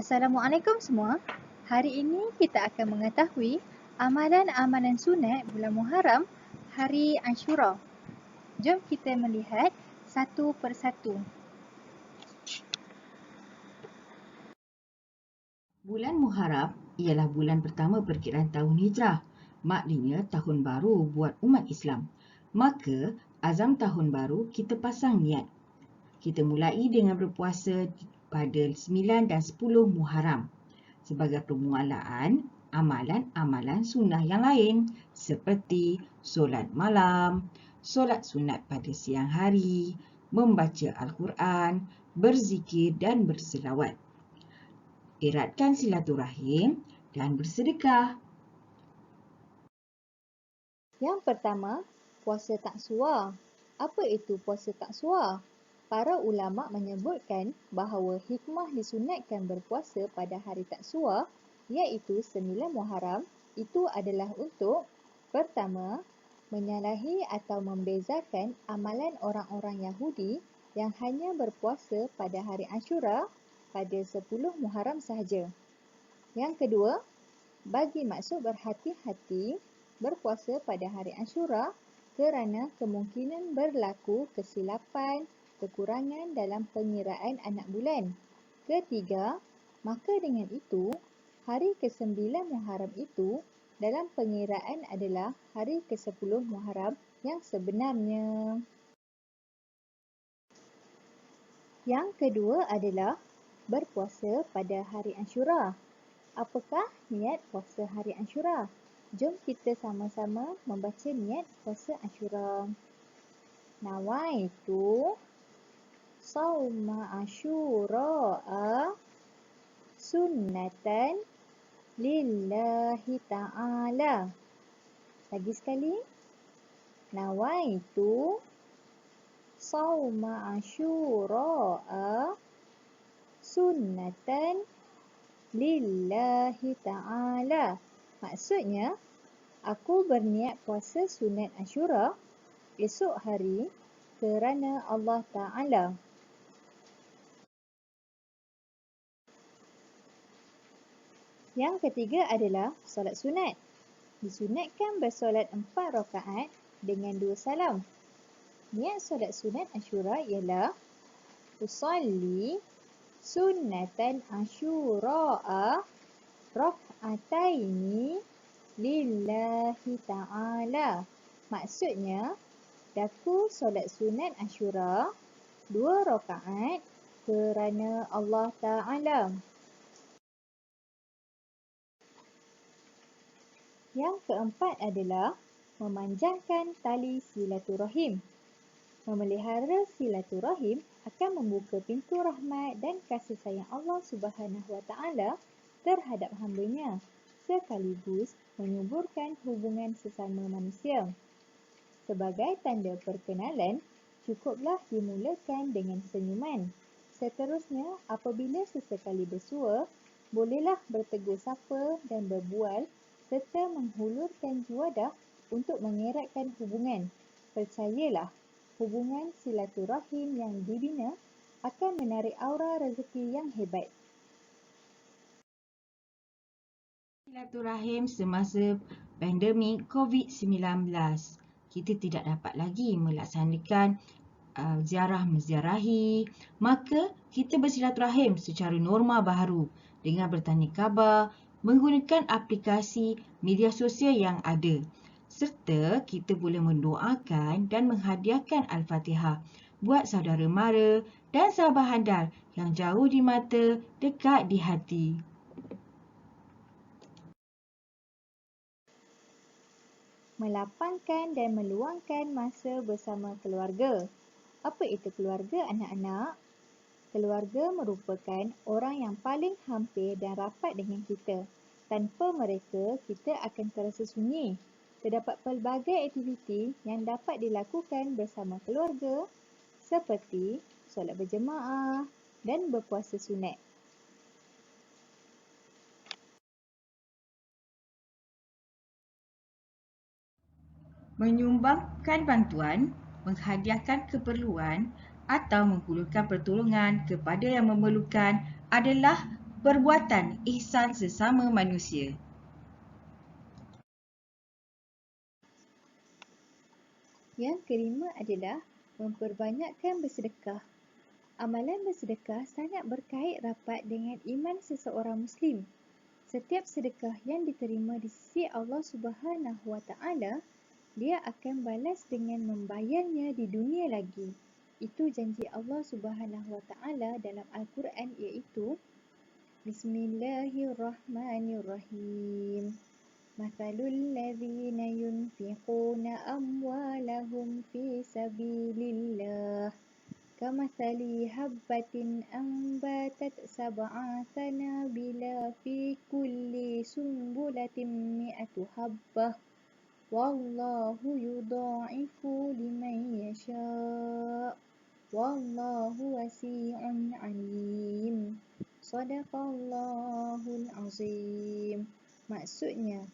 Assalamualaikum semua. Hari ini kita akan mengetahui amalan-amalan sunat bulan Muharram hari Ashura. Jom kita melihat satu persatu. Bulan Muharram ialah bulan pertama perkiraan tahun Hijrah. Maknanya tahun baru buat umat Islam. Maka azam tahun baru kita pasang niat. Kita mulai dengan berpuasa pada 9 dan 10 Muharram. Sebagai permulaan amalan-amalan sunnah yang lain seperti solat malam, solat sunat pada siang hari, membaca Al-Quran, berzikir dan berselawat. Eratkan silaturahim dan bersedekah. Yang pertama, puasa taksua. Apa itu puasa taksua? Para ulama menyebutkan bahawa hikmah disunatkan berpuasa pada hari taksua iaitu 9 Muharram itu adalah untuk pertama, menyalahi atau membezakan amalan orang-orang Yahudi yang hanya berpuasa pada hari Ashura pada 10 Muharram sahaja. Yang kedua, bagi maksud berhati-hati berpuasa pada hari Ashura kerana kemungkinan berlaku kesilapan, kekurangan dalam pengiraan anak bulan. Ketiga, maka dengan itu, hari ke-9 Muharram itu dalam pengiraan adalah hari ke-10 Muharram yang sebenarnya. Yang kedua adalah berpuasa pada hari Ashura. Apakah niat puasa hari Ashura? Jom kita sama-sama membaca niat puasa Ashura. Nawaitu sauma Ashura'a sunnatan lillahi ta'ala. Lagi sekali. Nawaitu sauma Ashura'a sunnatan lillahi ta'ala. Maksudnya, aku berniat puasa sunat Ashura esok hari kerana Allah Ta'ala. Yang ketiga adalah solat sunat. Disunatkan bersolat 4 rakaat dengan 2 salam. Niat solat sunat Ashura ialah usalli sunnatan Ashura'a rak'ataini lillahi ta'ala. Maksudnya, daku solat sunat Ashura 2 rakaat kerana Allah Ta'ala. Yang keempat adalah memanjangkan tali silaturahim. Memelihara silaturahim akan membuka pintu rahmat dan kasih sayang Allah Subhanahu Wa Taala terhadap hamba-Nya, sekaligus menyuburkan hubungan sesama manusia. Sebagai tanda perkenalan, cukuplah dimulakan dengan senyuman. Seterusnya, apabila sesekali bersua, bolehlah bertegur sapa dan berbual serta menghulurkan juadah untuk mengeratkan hubungan. Percayalah, hubungan silaturahim yang dibina akan menarik aura rezeki yang hebat. Silaturahim semasa pandemik COVID-19. Kita tidak dapat lagi melaksanakan ziarah-menziarahi, maka kita bersilaturahim secara norma baharu dengan bertanya khabar menggunakan aplikasi media sosial yang ada. Serta kita boleh mendoakan dan menghadiahkan Al-Fatihah buat saudara mara dan sahabat handal yang jauh di mata, dekat di hati. Melapangkan dan meluangkan masa bersama keluarga. Apa itu keluarga, anak-anak? Keluarga merupakan orang yang paling hampir dan rapat dengan kita. Tanpa mereka, kita akan terasa sunyi. Terdapat pelbagai aktiviti yang dapat dilakukan bersama keluarga seperti solat berjemaah dan berpuasa sunat. Menyumbangkan bantuan, menghadiahkan keperluan atau menghulurkan pertolongan kepada yang memerlukan adalah Perbuatan ihsan sesama manusia. Yang kelima adalah memperbanyakkan bersedekah. Amalan bersedekah sangat berkait rapat dengan iman seseorang Muslim. Setiap sedekah yang diterima di sisi Allah Subhanahu Wa Taala, dia akan balas dengan membayarnya di dunia lagi. Itu janji Allah Subhanahu Wa Taala dalam Al-Quran, iaitu Bismillahirrahmanirrahim. Mathalul ladzina yunfiquna amwalahum fi sabilillah kamathali habbatin ambatat sab'a sanabila fi kulli sumbulatin mi'atu habbah wallahu yudha'ifu liman yasha' wallahu wasi'un alim. Shadaqallahul azim. Maksudnya,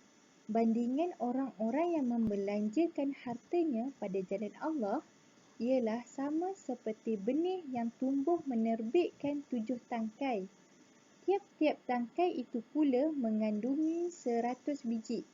bandingan orang-orang yang membelanjakan hartanya pada jalan Allah ialah sama seperti benih yang tumbuh menerbitkan 7 tangkai. Tiap-tiap tangkai itu pula mengandungi 100 biji.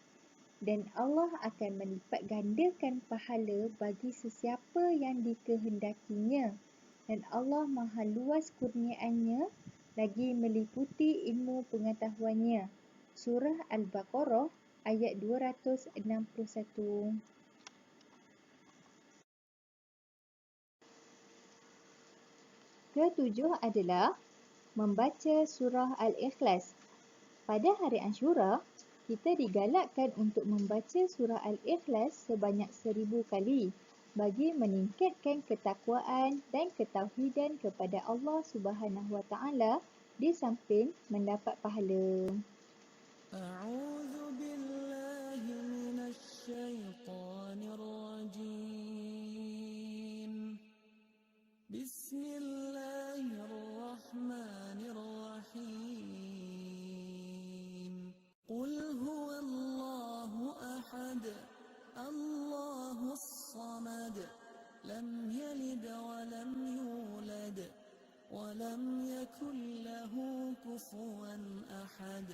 Dan Allah akan melipat gandakan pahala bagi sesiapa yang dikehendakinya. Dan Allah maha luas kurniaannya, lagi meliputi ilmu pengetahuannya. Surah Al-Baqarah ayat 261. Ketujuh adalah membaca surah Al-Ikhlas. Pada hari Ashura, kita digalakkan untuk membaca surah Al-Ikhlas sebanyak 1000 kali bagi meningkatkan ketakwaan dan ketauhidan kepada Allah Subhanahu Wa Taala di samping mendapat pahala. أعوذ بالله من الشيطان الرجيم بسم الله الرحمن الرحيم قل هو الله أحد الله الصمد لم يلد ولم يولد ولم يكن له كفوا أحد.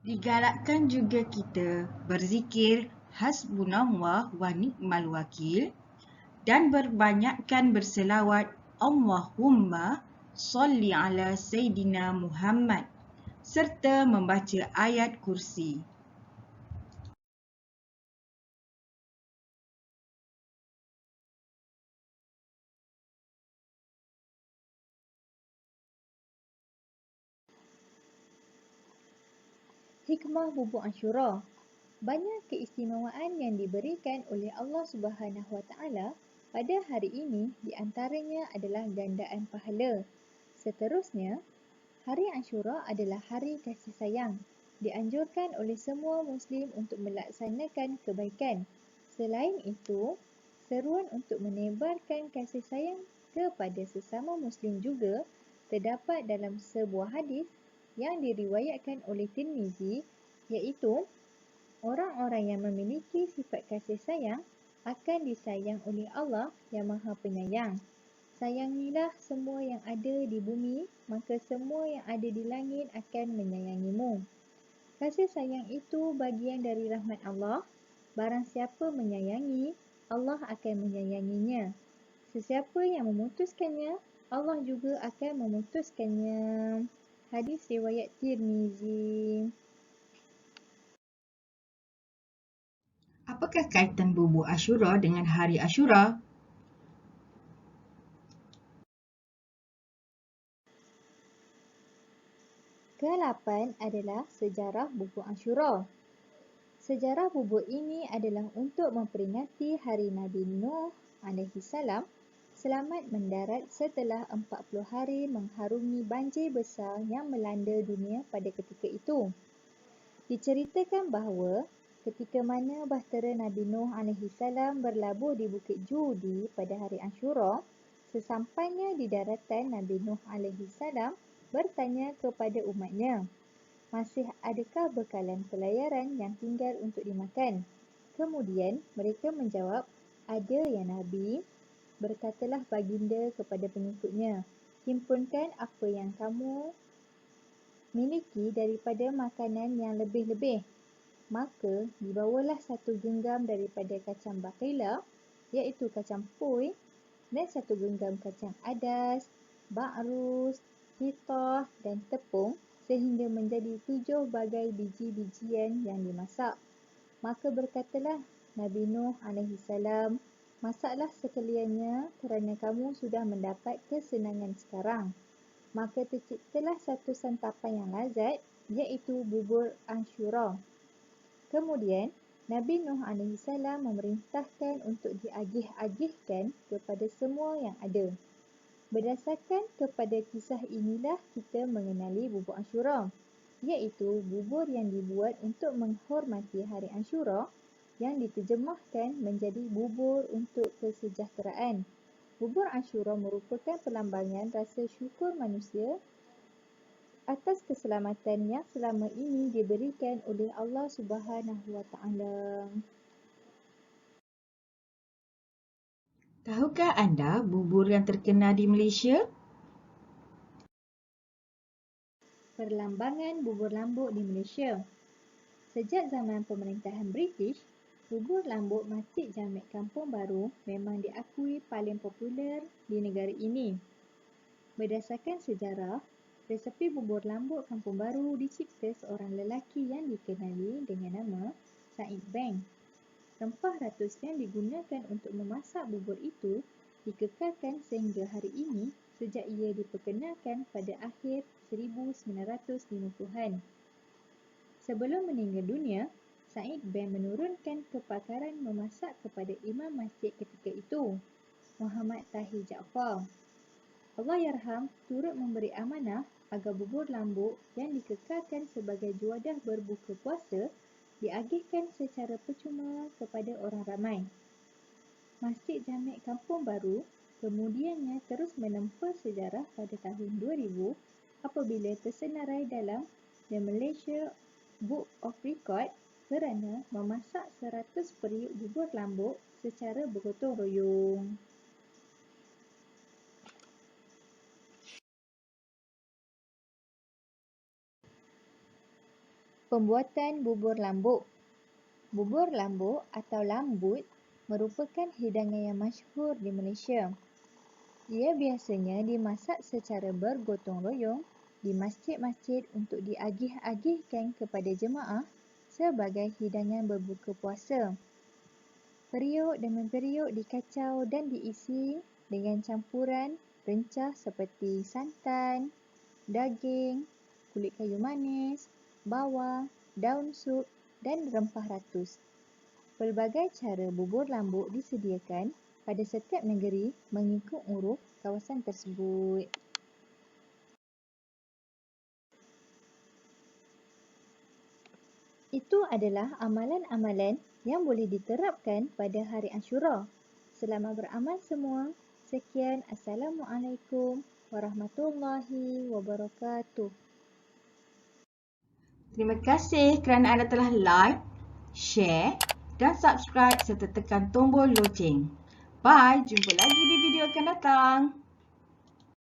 Digalakkan juga kita berzikir Hasbunallah wa ni'mal wakil dan berbanyakkan berselawat Allahumma salli ala Sayyidina Muhammad serta membaca ayat kursi. Hikmah bubuk Ashura. Banyak keistimewaan yang diberikan oleh Allah Subhanahu Wa Taala pada hari ini, di antaranya adalah gandaan pahala. Seterusnya, hari Ashura adalah hari kasih sayang. Dianjurkan oleh semua Muslim untuk melaksanakan kebaikan. Selain itu, seruan untuk menebarkan kasih sayang kepada sesama Muslim juga terdapat dalam sebuah hadis yang diriwayatkan oleh Tirmizi, iaitu orang-orang yang memiliki sifat kasih sayang akan disayang oleh Allah yang Maha Penyayang. Sayangilah semua yang ada di bumi, maka semua yang ada di langit akan menyayangimu. Kasih sayang itu bagian dari rahmat Allah. Barang siapa menyayangi, Allah akan menyayanginya. Sesiapa yang memutuskannya, Allah juga akan memutuskannya. Hadis riwayat Tirmizi. Apakah kaitan bubuk Ashura dengan hari Ashura? Ke-8 adalah sejarah bubuk Ashura. Sejarah bubuk ini adalah untuk memperingati hari Nabi Nuh AS selamat mendarat setelah 40 hari mengharungi banjir besar yang melanda dunia pada ketika itu. Diceritakan bahawa ketika mana bahtera Nabi Nuh AS berlabuh di Bukit Judi pada hari Ashura, sesampainya di daratan, Nabi Nuh AS bertanya kepada umatnya, Masih adakah bekalan pelayaran yang tinggal untuk dimakan? Kemudian mereka menjawab, ada ya Nabi. Berkatalah baginda kepada pengikutnya, himpunkan apa yang kamu miliki daripada makanan yang lebih-lebih. Maka dibawalah 1 genggam daripada kacang bakila, iaitu kacang pui, dan 1 genggam kacang adas, ba'rus, hitah dan tepung sehingga menjadi 7 bagai biji-bijian yang dimasak. Maka berkatalah Nabi Nuh AS, masaklah sekaliannya kerana kamu sudah mendapat kesenangan sekarang. Maka terciptalah satu santapan yang lazat, iaitu bubur Ashura. Kemudian, Nabi Nuh AS memerintahkan untuk diagih-agihkan kepada semua yang ada. Berdasarkan kepada kisah inilah kita mengenali bubur Ashura, iaitu bubur yang dibuat untuk menghormati hari Ashura yang diterjemahkan menjadi bubur untuk kesejahteraan. Bubur Ashura merupakan perlambangan rasa syukur manusia atas keselamatan yang selama ini diberikan oleh Allah Subhanahu Wa Taala. Tahukah anda bubur yang terkenal di Malaysia? Perlambangan bubur lambuk di Malaysia. Sejak zaman pemerintahan British, bubur lambuk Masjid Jamek Kampung Baru memang diakui paling popular di negara ini. Berdasarkan sejarah, resepi bubur lambuk Kampung Baru dicipta seorang lelaki yang dikenali dengan nama Said Beng. Rempah ratus yang digunakan untuk memasak bubur itu dikekalkan sehingga hari ini sejak ia diperkenalkan pada akhir 1950-an. Sebelum meninggal dunia, Said Beng menurunkan kepakaran memasak kepada imam masjid ketika itu, Muhammad Tahir Jaafar. Allahyarham turut memberi amanah agar bubur lambuk yang dikekalkan sebagai juadah berbuka puasa diagihkan secara percuma kepada orang ramai. Masjid Jamek Kampung Baru kemudiannya terus menempa sejarah pada tahun 2000 apabila tersenarai dalam The Malaysia Book of Record kerana memasak 100 periuk bubur lambuk secara bergotong royong. Pembuatan bubur lambuk. Bubur lambuk atau lambut merupakan hidangan yang masyhur di Malaysia. Ia biasanya dimasak secara bergotong royong di masjid-masjid untuk diagih-agihkan kepada jemaah sebagai hidangan berbuka puasa. Periuk demi periuk dikacau dan diisi dengan campuran rencah seperti santan, daging, kulit kayu manis, bawang, daun sup dan rempah ratus. Pelbagai cara bubur lambuk disediakan pada setiap negeri mengikut uruf kawasan tersebut. Itu adalah amalan-amalan yang boleh diterapkan pada hari Ashura. Selamat beramal semua. Sekian, Assalamualaikum warahmatullahi wabarakatuh. Terima kasih kerana anda telah like, share dan subscribe serta tekan tombol loceng. Bye, jumpa lagi di video akan datang.